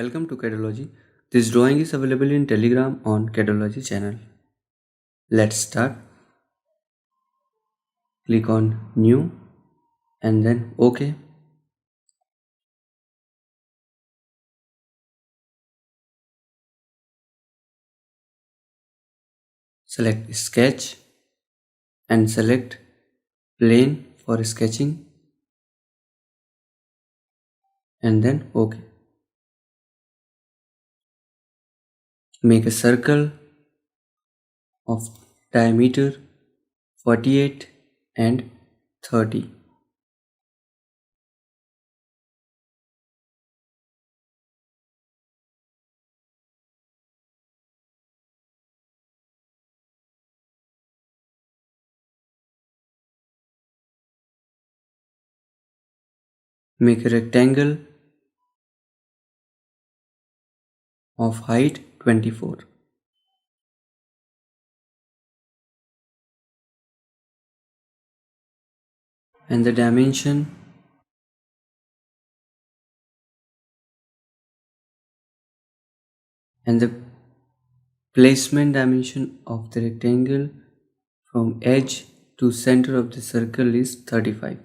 Welcome to CADDology. This drawing is available in Telegram on CADDology channel. Let's start. Click on New and then OK. Select Sketch and select Plane for sketching and then OK. Make a circle of diameter 48 and 30. Make a rectangle of height 24. And the dimension and the placement dimension of the rectangle from edge to center of the circle is 35.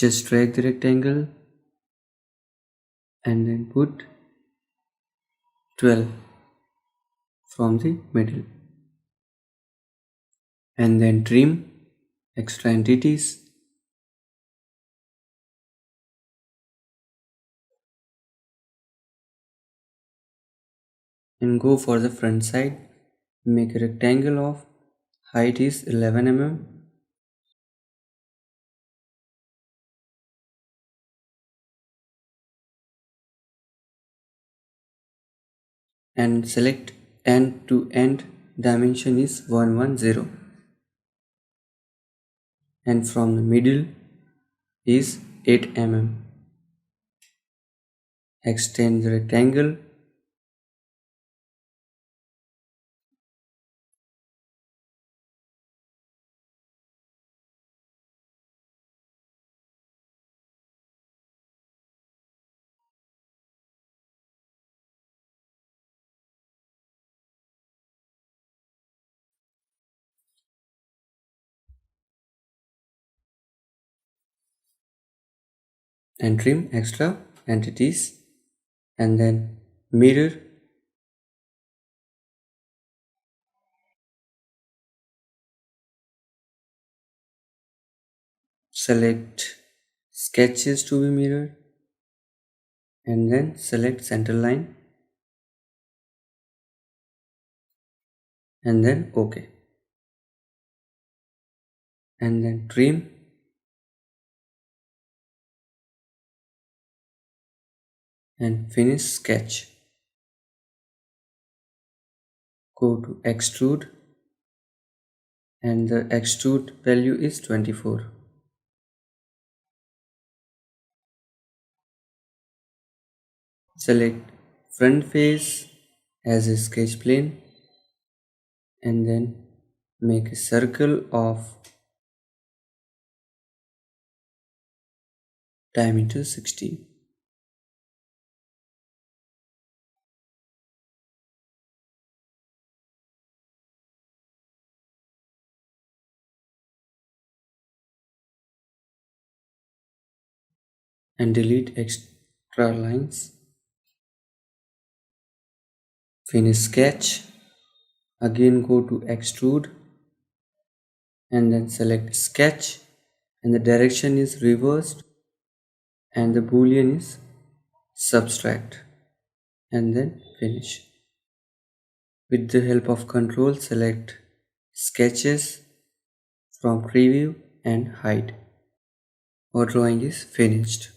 Just drag the rectangle and then put 12 from the middle and then trim extra entities and go for the front side. Make a rectangle of height is 11 mm and select end to end dimension is 110 and from the middle is 8 mm. Extend the rectangle and trim extra entities and then mirror select sketches to be mirrored and then select center line and then OK and then trim and finish sketch. Go to extrude and the extrude value is 24. Select front face as a sketch plane and then make a circle of diameter 16. And delete extra lines. Finish sketch. Again go to extrude and then select sketch and the direction is reversed and the boolean is subtract and then finish. With the help of control select sketches from preview and hide. Our drawing is finished.